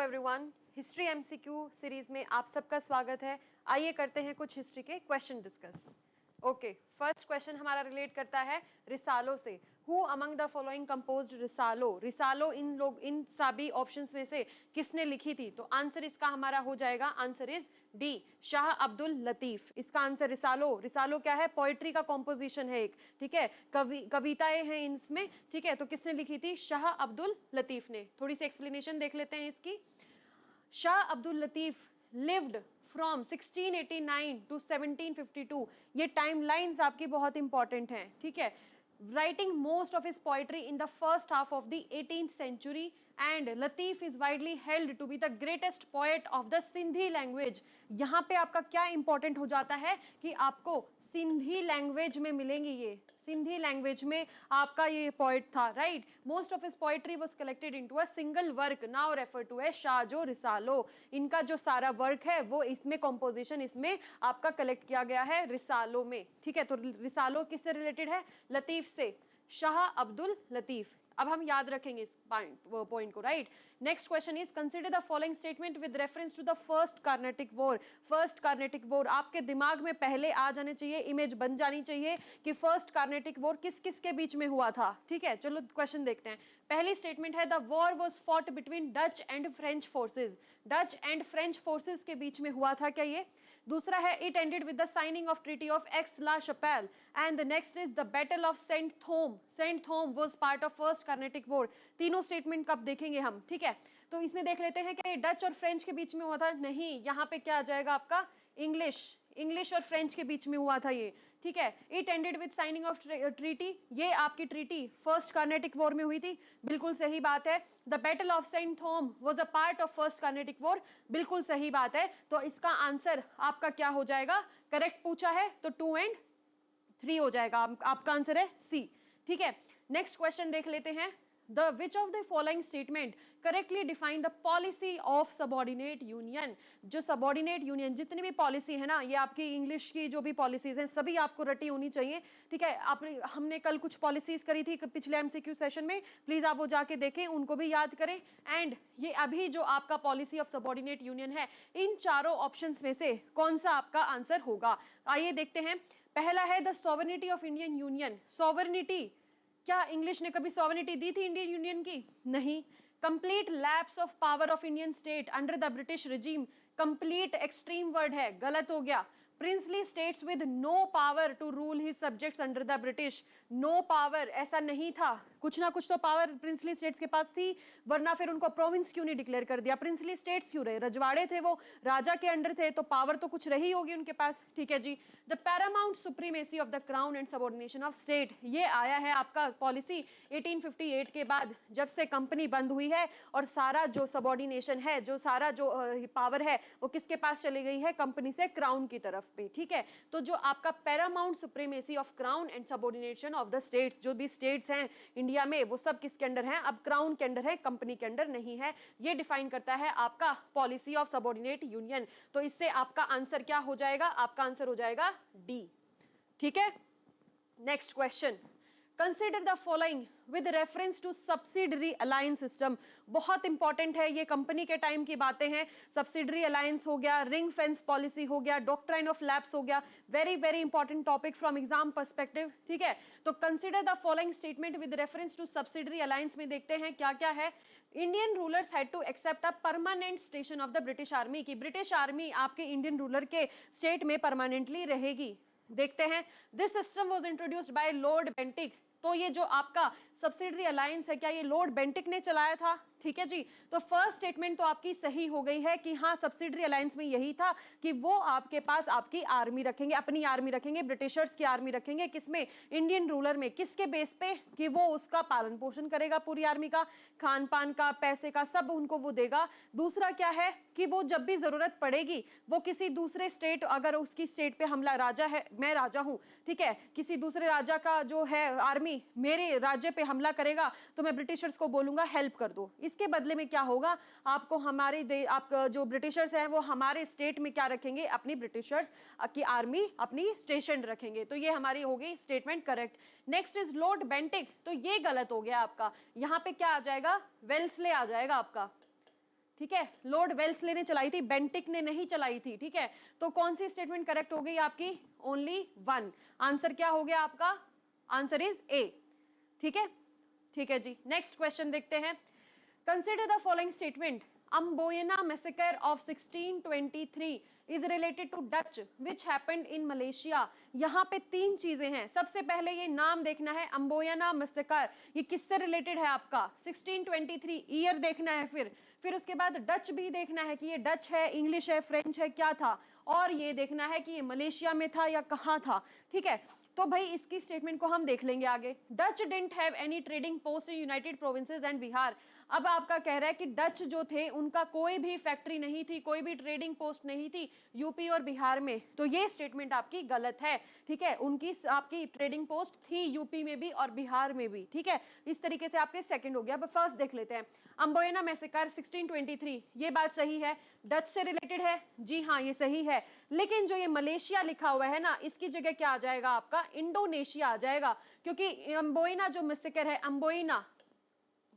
Everyone, history MCQ series में आप सबका स्वागत है। आइए करते हैं कुछ हिस्ट्री के question discuss. Okay, first question हमारा रिलेट करता है रिसालो से। Who among the following composed Risalo? Risalo इन सभी ऑप्शंस में से किसने लिखी थी? तो आंसर इसका हमारा हो जाएगा, answer is D, Shah Abdul Latif. इसका आंसर रिसालो क्या है? पोएट्री का कॉम्पोजिशन है एक, ठीक है, कविताएं हैं इसमें, ठीक है। तो किसने लिखी थी? शाह अब्दुल लतीफ ने। थोड़ी सी एक्सप्लेनेशन देख लेते हैं इसकी। Shah Abdul Latif lived from 1689 to 1752। ये टाइमलाइंस आपकी बहुत इंपॉर्टेंट हैं, ठीक है। Writing most of his poetry in the first half of the 18th century, and Latif is widely held to be the greatest poet of the Sindhi language. यहाँ पे आपका क्या इंपॉर्टेंट हो जाता है कि आपको सिंधी लैंग्वेज में मिलेंगी, ये सिंधी लैंग्वेज में आपका ये पोएट था, right. Most of his poetry was collected into a single work now refer to as Shah Jo Risalo. इनका जो सारा वर्क है वो इसमें कॉम्पोजिशन इसमें आपका कलेक्ट किया गया है रिसालो में, ठीक है। तो रिसालो किससे रिलेटेड है? लतीफ से, शाह अब्दुल लतीफ। अब हम याद रखेंगे इस पॉइंट को, right. Next question is consider the following statement with reference to the first Carnatic war. First Carnatic war आपके दिमाग में पहले आ जाने चाहिए, इमेज बन जानी चाहिए कि फर्स्ट कार्नेटिक वॉर किस किस के बीच में हुआ था, ठीक है। चलो क्वेश्चन देखते हैं। पहली स्टेटमेंट है the war was fought between Dutch and French forces. Dutch and French forces के बीच में हुआ था क्या ये? दूसरा है it ended with the signing of treaty of Aix la Chapelle, and the next is the battle of Saint Thome. Saint Thome was part of first Carnatic war. तीनों स्टेटमेंट कब देखेंगे हम, ठीक है। तो इसमें देख लेते हैं कि डच और फ्रेंच के बीच में हुआ था। नहीं, यहाँ पे क्या आ जाएगा आपका? इंग्लिश और फ्रेंच के बीच में हुआ था ये, ठीक है। It ended with signing of treaty, ये आपकी ट्रीटी फर्स्ट कार्नेटिक वॉर में हुई थी, बिल्कुल सही बात है। The battle of Saint Thome was a part of first Carnatic war, बिल्कुल सही बात है। तो इसका आंसर आपका क्या हो जाएगा? करेक्ट पूछा है तो 2 और 3 हो जाएगा, आपका आंसर है सी, ठीक है। नेक्स्ट क्वेश्चन देख लेते हैं। The which of the following statement correctly define the policy of subordinate union? जो subordinate union जितनी भी पॉलिसी है ना, ये आपकी इंग्लिश की जो भी पॉलिसीज हैं सभी आपको रटी होनी चाहिए, ठीक है। हमने कल कुछ पॉलिसीज करी थी पिछले एमसीक्यू सेशन में, प्लीज आप वो जाके देखें, उनको भी याद करें। एंड ये अभी जो आपका पॉलिसी ऑफ सबॉर्डिनेट यूनियन है, इन चारों ऑप्शंस में से कौन सा आपका आंसर होगा? आइए देखते हैं। पहला है the sovereignty of Indian union. Sovereignty, क्या इंग्लिश ने कभी सॉवरेनिटी दी थी इंडियन यूनियन की? नहीं। Complete lapse of power of Indian state under the British regime. Complete extreme word है, गलत हो गया। Princely states with no power to rule his subjects under the British. No power, ऐसा नहीं था, कुछ ना कुछ तो पावर प्रिंसली स्टेट्स के पास थी, वरना फिर उनको प्रोविंस क्यों नहीं डिक्लेयर कर दिया? प्रिंसली स्टेट्स क्यों रहे? रजवाड़े थे वो, राजा के अंडर थे, तो पावर तो कुछ रही होगी उनके पास, ठीक है जी। The paramount supremacy of the crown and subordination of state, ये आया है आपका पॉलिसी 1858 के बाद, जब से कंपनी बंद हुई है और सारा जो सबऑर्डिनेशन है, जो सारा जो पावर है वो किसके पास चली गई है? कंपनी से क्राउन की तरफ पे, ठीक है। तो जो आपका Paramount supremacy of crown and subordination of the states, जो भी स्टेट्स हैं इंडिया में वो सब किसके अंडर हैं? अब क्राउन के अंडर है, कंपनी के अंडर नहीं है। ये डिफाइन करता है आपका पॉलिसी ऑफ सबऑर्डिनेट यूनियन। तो इससे आपका आंसर क्या हो जाएगा? आपका आंसर हो जाएगा डी, ठीक है। Next question, consider the following with reference to subsidiary alliance system. बहुत इंपॉर्टेंट है, ये कंपनी के टाइम की बातें हैं। सब्सिडरी अलायंस हो गया, रिंग फेंस पॉलिसी हो गया, डॉक्ट्राइन ऑफ लैप्स हो गया, very very important topic from exam perspective, ठीक है। तो consider the following statement with reference to subsidiary alliance में देखते हैं क्या क्या है। Indian rulers had to accept a permanent station of the British army, की ब्रिटिश आर्मी आपके इंडियन रूलर के स्टेट में परमानेंटली रहेगी। देखते हैं। This system was introduced by lord Bentinck. तो ये जो आपका सब्सिडरी अलायंस है, क्या ये लॉर्ड बेंटिक ने चलाया था? ठीक है जी। तो फर्स्ट स्टेटमेंट तो आपकी सही हो गई है कि हाँ, सब्सिडरी अलायंस में यही था कि वो आपके पास आपकी आर्मी रखेंगे, अपनी आर्मी रखेंगे, ब्रिटिशर्स की आर्मी रखेंगे, किसमें? इंडियन रूलर में। किसके बेस पे? कि वो उसका पालन पोषण करेगा, पूरी आर्मी का, खान पान का, पैसे का, सब उनको वो देगा। दूसरा क्या है कि वो जब भी जरूरत पड़ेगी वो किसी दूसरे स्टेट, अगर उसकी स्टेट पे हमला, राजा है, मैं राजा हूं, ठीक है, किसी दूसरे राजा का जो है आर्मी मेरे राज्य पे हमला करेगा तो मैं ब्रिटिशर्स को बोलूंगा हेल्प कर दो। इसके बदले में क्या होगा? आपको हमारे आप जो ब्रिटिशर्स हैं वो हमारे स्टेट में क्या रखेंगे? अपनी ब्रिटिशर्स की आर्मी अपनी स्टेशन रखेंगे। तो ये हमारी हो गई statement correct. Next is Lord Bentinck. तो ये गलत हो गया आपका, यहां पे क्या आ जाएगा? वेल्सले आ जाएगा आपका, ठीक है, लॉर्ड वेल्सले ने चलाई थी, बेंटिक ने नहीं चलाई थी, ठीक है। तो कौन सी स्टेटमेंट करेक्ट हो गई आपकी? Only one. आंसर क्या हो गया आपका? आंसर इज ए, ठीक है, ठीक है जी। नेक्स्ट क्वेश्चन देखते हैं। Consider the following statement, Amboyna massacre of 1623 is related to Dutch which happened in Malaysia. यहाँ पे तीन चीजें हैं। सबसे पहले ये नाम देखना है, अम्बोयना मैसेकर, ये किससे रिलेटेड है आपका? 1623 ईयर देखना है, फिर उसके बाद डच भी देखना है कि ये डच है, इंग्लिश है, फ्रेंच है, क्या था, और ये देखना है कि ये मलेशिया में था या कहाँ था, ठीक है। तो भाई इसकी स्टेटमेंट को हम देख लेंगे आगे। Dutch didn't have any trading post in United provinces and Bihar. अब आपका कह रहा है कि डच जो थे उनका कोई भी फैक्ट्री नहीं थी, कोई भी ट्रेडिंग पोस्ट नहीं थी यूपी और बिहार में, तो ये स्टेटमेंट आपकी गलत है, ठीक है। उनकी आपकी ट्रेडिंग पोस्ट थी यूपी में भी और बिहार में भी, ठीक है। इस तरीके से आपके सेकंड हो गया। अब फर्स्ट देख लेते हैं, अम्बोयना मैसेकर 1623, ये बात सही है, डच से रिलेटेड है, जी हाँ ये सही है। लेकिन जो ये मलेशिया लिखा हुआ है ना, इसकी जगह क्या आ जाएगा आपका? इंडोनेशिया आ जाएगा, क्योंकि अम्बोयना जो मैसेकर है, अम्बोयना,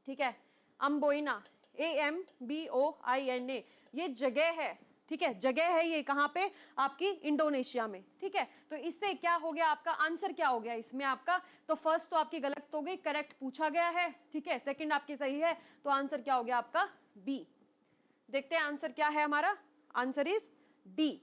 ठीक है, अम्बोयना, AMBOINA, ये जगह है, ठीक है, जगह है ये कहां पे? आपकी इंडोनेशिया में, ठीक है। तो इससे क्या हो गया आपका? आंसर क्या हो गया इसमें आपका? तो फर्स्ट तो आपकी गलत हो गई, करेक्ट पूछा गया है, ठीक है। सेकंड आपकी सही है, तो आंसर क्या हो गया आपका? बी। देखते हैं आंसर क्या है हमारा। Answer is D.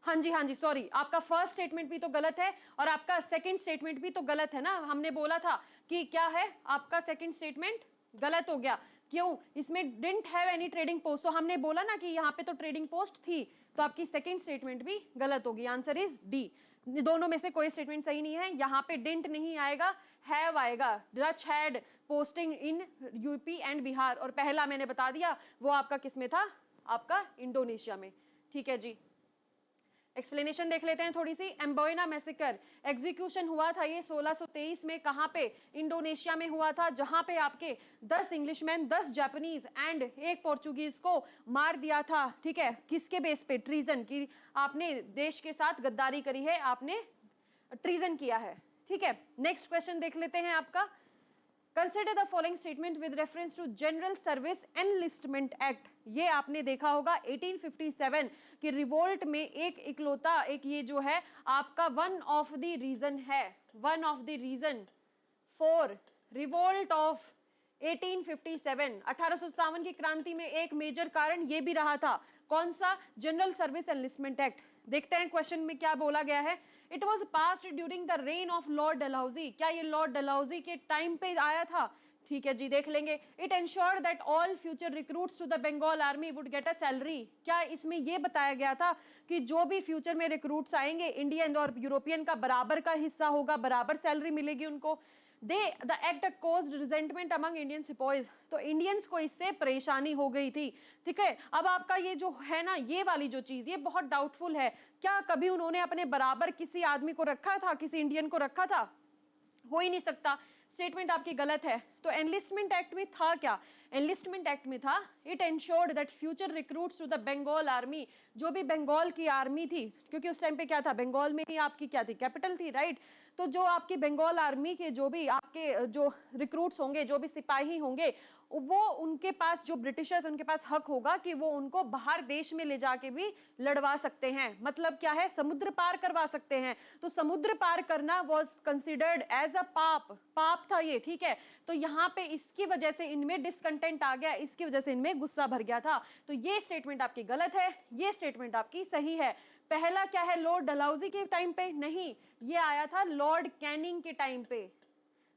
हाँ जी, सॉरी, आपका फर्स्ट स्टेटमेंट भी तो गलत है और आपका सेकंड स्टेटमेंट भी तो गलत है ना। हमने बोला था कि क्या है आपका सेकंड स्टेटमेंट गलत हो गया, क्यों? इसमें didn't have any trading post, तो हमने बोला ना कि यहाँ पे तो ट्रेडिंग पोस्ट थी, तो आपकी सेकंड स्टेटमेंट भी गलत होगी। Answer is D. दोनों में से कोई स्टेटमेंट सही नहीं है। यहाँ पे डिडंट नहीं आएगा, हैव आएगा। Dutch had posting in UP and Bihar, और पहला मैंने बता दिया वो आपका किस में था? आपका इंडोनेशिया में, ठीक है जी। एक्सप्लेनेशन देख लेते हैं थोड़ी सी। एम्बोयना मैसेकर एग्जीक्यूशन हुआ था ये 1623 में, कहां पे? इंडोनेशिया में हुआ था, जहां पे आपके 10 इंग्लिशमैन, 10 जापानीज एंड एक पोर्चुगीज को मार दिया था, ठीक है। किसके बेस पे? ट्रीजन की, आपने देश के साथ गद्दारी करी है, आपने ट्रीजन किया है, ठीक है। नेक्स्ट क्वेश्चन देख लेते हैं आपका। Consider the following statement with reference to general service enlistment act. ये आपने देखा होगा 1857 की रिवोल्ट में एक इकलौता, एक ये जो है आपका वन ऑफ द रीजन है, one of the reason for revolt of 1857, 1857 की क्रांति में एक मेजर कारण ये भी रहा था, कौन सा? General service enlistment act. देखते हैं क्वेश्चन में क्या बोला गया है। It was passed during the rain of Lord Dalhousie. क्या ये लॉर्ड डलहौजी के टाइम पे आया था? ठीक है जी, देख लेंगे। It ensured that all future recruits to the Bengal army would get a salary. क्या इसमें यह बताया गया था कि जो भी फ्यूचर में रिक्रूट्स आएंगे इंडियन और यूरोपियन का बराबर का हिस्सा होगा, बराबर सैलरी मिलेगी उनको। The act caused resentment among Indian sepoys. तो इंडियंस को इससे परेशानी हो गई थी, ठीक है। अब आपका ये जो है ना, ये वाली जो चीज, ये बहुत डाउटफुल है। क्या कभी उन्होंने अपने बराबर किसी आदमी को रखा था, किसी इंडियन को रखा था? हो ही नहीं सकता। स्टेटमेंट आपकी गलत है। तो एनलिस्टमेंट एक्ट में था क्या? एनलिस्टमेंट एक्ट में था, it ensured that future recruits to the Bengal army, जो भी बंगाल की आर्मी थी, क्योंकि उस टाइम पे क्या था, बंगाल में ही आपकी क्या थी, कैपिटल थी, राइट। तो जो आपकी बंगाल आर्मी के जो भी आपके जो रिक्रूट्स होंगे, जो भी सिपाही होंगे, वो उनके पास, जो ब्रिटिशर्स, उनके पास हक होगा कि वो उनको बाहर देश में ले जाके भी लड़वा सकते हैं। मतलब क्या है, समुद्र पार करवा सकते हैं। तो समुद्र पार करना वाज कंसिडर्ड एज अ पाप, पाप था ये, ठीक है। तो यहाँ पे इसकी वजह से इनमें डिसकंटेंट आ गया, इसकी वजह से इनमें गुस्सा भर गया था। तो ये स्टेटमेंट आपकी गलत है, ये स्टेटमेंट आपकी सही है। पहला क्या है, लॉर्ड डलहौजी के टाइम पे? नहीं, ये आया था लॉर्ड कैनिंग के टाइम पे,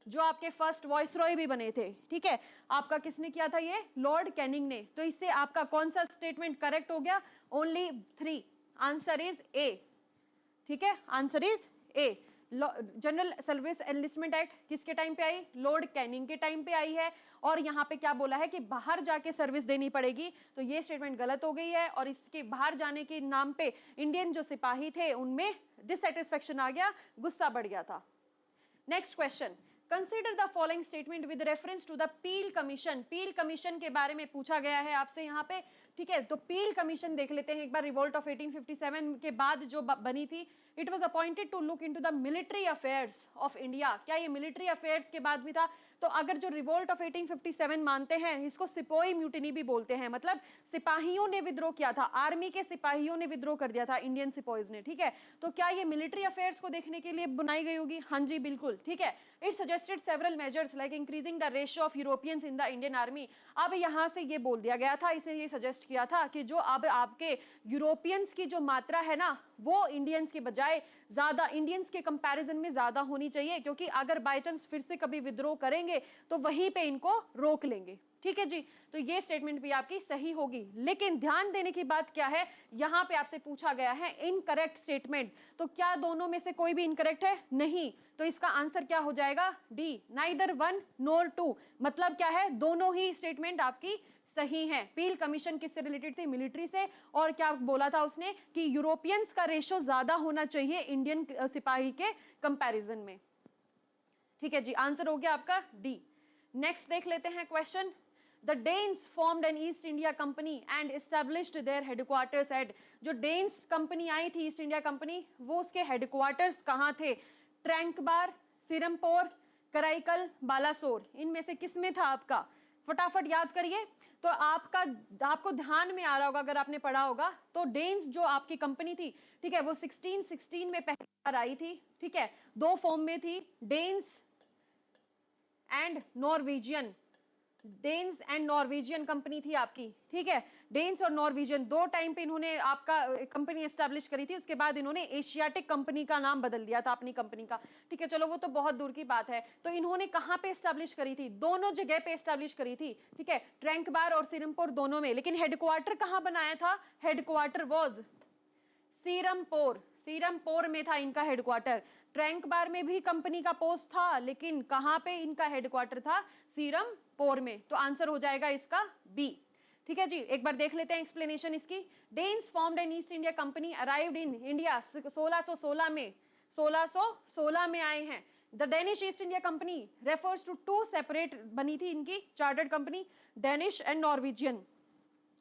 जो आपके फर्स्ट वॉइसरॉय भी बने थे, ठीक है। आपका किसने किया था ये? लॉर्ड कैनिंग ने। तो इससे आपका कौन सा स्टेटमेंट करेक्ट हो गया? ओनली 3। आंसर इज ए, ठीक है, answer is a. General service enlistment act किसके टाइम पे आई? लॉर्ड कैनिंग के टाइम पे आई है। और यहाँ पे क्या बोला है कि बाहर जाके सर्विस देनी पड़ेगी, तो ये स्टेटमेंट गलत हो गई है। और इसके बाहर जाने के नाम पे इंडियन जो सिपाही थे उनमें डिससेटिस्फेक्शन आ गया, गुस्सा बढ़ गया था। Next question, consider the following statement with reference to the Peel commission. Peel commission के बारे में पूछा गया है आपसे यहाँ पे, ठीक है। तो पील कमीशन देख लेते हैं एक बार। रिवोल्ट ऑफ 1857 के बाद जो बनी थी, it was appointed to look into the military affairs of India. क्या ये मिलिट्री अफेयर्स के बाद भी था? तो अगर जो रिवोल्ट ऑफ 1857 मानते हैं, इसको सिपोही म्यूटिनी भी बोलते हैं, मतलब सिपाहियों ने विद्रोह किया था, आर्मी के सिपाहियों ने विद्रोह कर दिया था इंडियन सिपाहीज ने, ठीक है। तो क्या ये मिलिट्री अफेयर्स को देखने के लिए बनाई गई होगी? हाँ जी बिल्कुल, ठीक है। It suggested several measures like increasing the ratio of Europeans in the Indian army. अब यहाँ से ये बोल दिया गया था, इसने ये सजेस्ट किया था कि जो अब आपके यूरोपियंस की जो मात्रा है ना, वो इंडियंस के बजाय ज्यादा, इंडियंस के कंपैरिजन में ज्यादा होनी चाहिए, क्योंकि अगर बाय चांस फिर से कभी विद्रोह करेंगे तो वहीं पे इनको रोक लेंगे, ठीक है जी। तो ये स्टेटमेंट भी आपकी सही होगी। लेकिन ध्यान देने की बात क्या है, यहां पे आपसे पूछा गया है इनकरेक्ट स्टेटमेंट, तो क्या दोनों में से कोई भी इनकरेक्ट है? नहीं। तो इसका आंसर क्या हो जाएगा? D, neither one nor two. मतलब क्या है, दोनों ही स्टेटमेंट आपकी सही है। पील कमीशन किससे रिलेटेड थी? मिलिट्री से। और क्या बोला था उसने कि यूरोपियंस का रेशो ज्यादा होना चाहिए इंडियन सिपाही के कंपैरिजन में, ठीक है जी। आंसर हो गया आपका डी। नेक्स्ट देख लेते हैं question. The Danes formed an East India Company and established their headquarters at, जो डेन्स कंपनी आई थी, ईस्ट इंडिया कंपनी, वो उसके हेडक्वार्टर्स कहाँ थे? ट्रैंकबार, सिरमपोर, कराईकल, बालासोर, इनमें से किस में था आपका? फटाफट याद करिए। तो आपको ध्यान में आ रहा होगा अगर आपने पढ़ा होगा, तो डेन्स जो आपकी कंपनी थी, ठीक है, वो 1616 में पहली बार आई थी, ठीक है। दो फॉर्म में थी, Danes and Norwegian, Danes and Norwegian company थी आपकी, ठीक है। डेन्स और नॉर्वेजियन दो टाइम पे इन्होंने आपका कंपनी एस्टैब्लिश करी थी, उसके बाद इन्होंने एशियाटिक कंपनी का नाम बदल दिया था अपनी कंपनी का, ठीक है। चलो वो तो बहुत दूर की बात है। तो इन्होंने कहां पे एस्टैब्लिश करी थी? दोनों जगह पे एस्टैब्लिश करी थी, ठीक है, ट्रैंकबार और सिरमपुर दोनों में। लेकिन हेडक्वार्टर कहां बनाया था? हेडक्वार्टर वाज सीरमपोर, सीरमपोर में था इनका हेडक्वार्टर। ट्रैंकबार में भी कंपनी का पोस्ट था, लेकिन कहां पे इनका हेडक्वार्टर था? सीरमपोर में। तो आंसर हो जाएगा इसका बी, ठीक है जी। एक बार देख लेते हैं एक्सप्लेनेशन इसकी। Danes formed an East India company, arrived in India 1616 में, 1616 में आए हैं। The Danish East India company refers to two separate, बनी थी इनकी chartered company, Danish and Norwegian,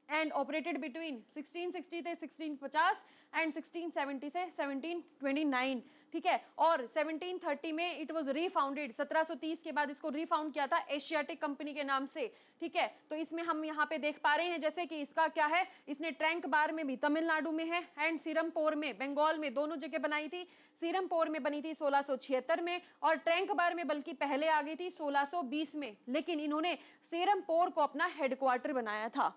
and operated between 1660 से 1650 एंड 1670 से 1729, ठीक है। और 1730 में इट वाज रीफाउंडेड, 1730 के बाद इसको रीफाउंड किया था एशियाटिक कंपनी के नाम से, ठीक है। तो इसमें हम यहाँ पे देख पा रहे हैं जैसे कि इसका क्या है, इसने ट्रैंकबार में भी तमिलनाडु में है, एंड सीरमपोर में बंगाल में, दोनों जगह बनाई थी। सीरमपोर में बनी थी 1676 में, और ट्रैंकबार में बल्कि पहले आ गई थी 1620 में। लेकिन इन्होंने सीरमपोर को अपना हेडक्वार्टर बनाया था।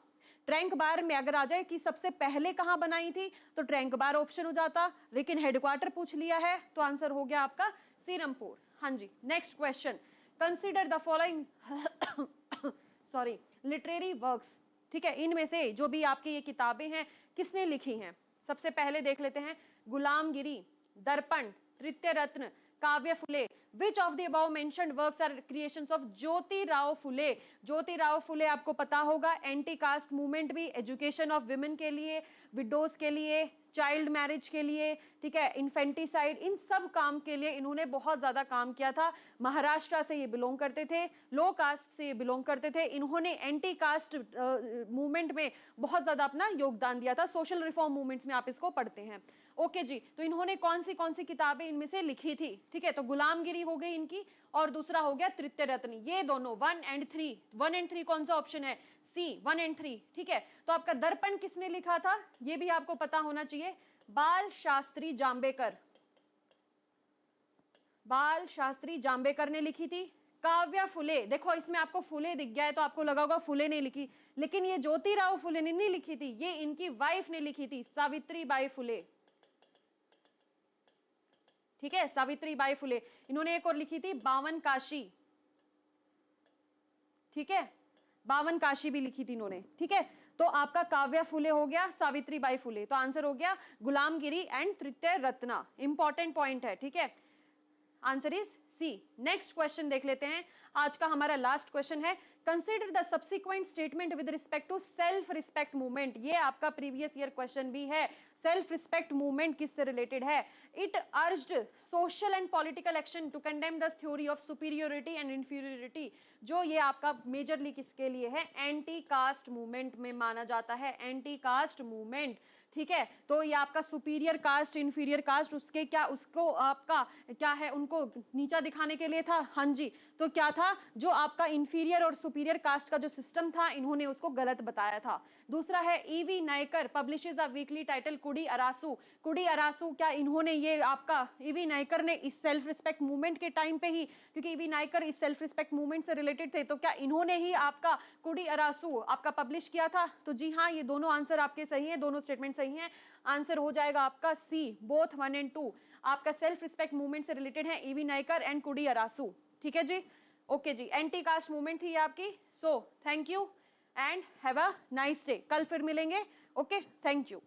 ट्रैंकबार में अगर आ जाए कि सबसे पहले कहां बनाई थी, तो ट्रैंकबार ऑप्शन हो जाता, लेकिन हेडक्वार्टर पूछ लिया है, तो आंसर हो गया आपका सीरमपुर। हाँ जी। Next question, consider the following sorry literary works, ठीक है, इनमें से जो भी आपकी ये किताबें हैं किसने लिखी हैं? सबसे पहले देख लेते हैं, गुलामगिरी, दर्पण, तृतीय रत्न, काव्य फुले। Which of the above mentioned works are creations of Jyotirao Phule? Jyotirao Phule आपको पता होगा, एंटी कास्ट मूवमेंट भी, एजुकेशन ऑफ विमेन के लिए, विडोज के लिए, चाइल्ड मैरिज के लिए, ठीक है, इन्फेंटिसाइड, इन सब काम के लिए इन्होंने बहुत ज्यादा काम किया था। महाराष्ट्र से ये बिलोंग करते थे, लो कास्ट से ये बिलोंग करते थे। इन्होंने एंटी कास्ट मूवमेंट में बहुत ज्यादा अपना योगदान दिया था। सोशल रिफॉर्म मूवमेंट्स में आप इसको पढ़ते हैं। ओके जी। तो इन्होंने कौन सी किताबें इनमें से लिखी थी? ठीक है, तो गुलामगिरी हो गई इनकी, और दूसरा हो गया तृतीय रत्न। ये दोनों 1 एंड 3, 1 एंड 3 कौन सा ऑप्शन है? सी, 1 एंड 3, ठीक है। तो आपका दर्पण किसने लिखा था? ये भी आपको पता होना चाहिए, बाल शास्त्री जांबेकर, बाल शास्त्री जांबेकर ने लिखी थी। काव्या फुले, देखो इसमें आपको फुले दिख गया है तो आपको लगा होगा फुले ने लिखी, लेकिन ये ज्योतिराव फुले ने नहीं लिखी थी, ये इनकी वाइफ ने लिखी थी, सावित्रीबाई फुले, ठीक है, सावित्रीबाई फुले। इन्होंने एक और लिखी थी, बावन काशी, ठीक है, बावन काशी भी लिखी थी इन्होंने, ठीक है। तो आपका काव्या फुले हो गया, सावित्रीबाई फुले, तो आंसर हो गया गुलामगिरी एंड तृतीय रत्ना। इंपॉर्टेंट पॉइंट है, ठीक है, answer is C. Next question देख लेते हैं, आज का हमारा लास्ट क्वेश्चन है, consider the subsequent statement with respect to self respect movement. ये आपका प्रीवियस ईयर क्वेश्चन भी है। सेल्फ रिस्पेक्ट मूवमेंट किससे रिलेटेड है? It urged social and political action to condemn the theory of superiority and inferiority. जो ये आपका majorly किसके लिए है? एंटी कास्ट मूवमेंट में माना जाता है, एंटी कास्ट मूवमेंट, ठीक है, तो ये आपका सुपीरियर कास्ट इंफीरियर कास्ट उसके क्या उसको आपका क्या है उनको नीचा दिखाने के लिए था। हाँ जी, तो क्या था जो आपका इंफीरियर और सुपीरियर कास्ट का जो सिस्टम था इन्होंने उसको गलत बताया था। दूसरा है EV Naicker publishes a weekly title Kudi Arasu. कुडी अरासू क्या इन्होंने ये आपका ईवी नायकर ने इस सेल्फ रिस्पेक्ट मूवमेंट के टाइम पे ही, क्योंकि ईवी नायकर इस सेल्फ रिस्पेक्ट मूवमेंट से रिलेटेड थे, तो क्या इन्होंने ही आपका कुडी अरासू आपका पब्लिश किया था? तो जी हाँ, ये दोनों आंसर आपके सही है, दोनों स्टेटमेंट सही है। आंसर हो जाएगा आपका सी, बोथ 1 एंड 2 आपका सेल्फ रिस्पेक्ट मूवमेंट से रिलेटेड है, ईवी नायकर एंड कुडी अरासू। ठीक है जी, ओके जी, एंटी कास्ट मूवमेंट थी आपकी। So thank you and have a nice day, कल फिर मिलेंगे। Okay, thank you.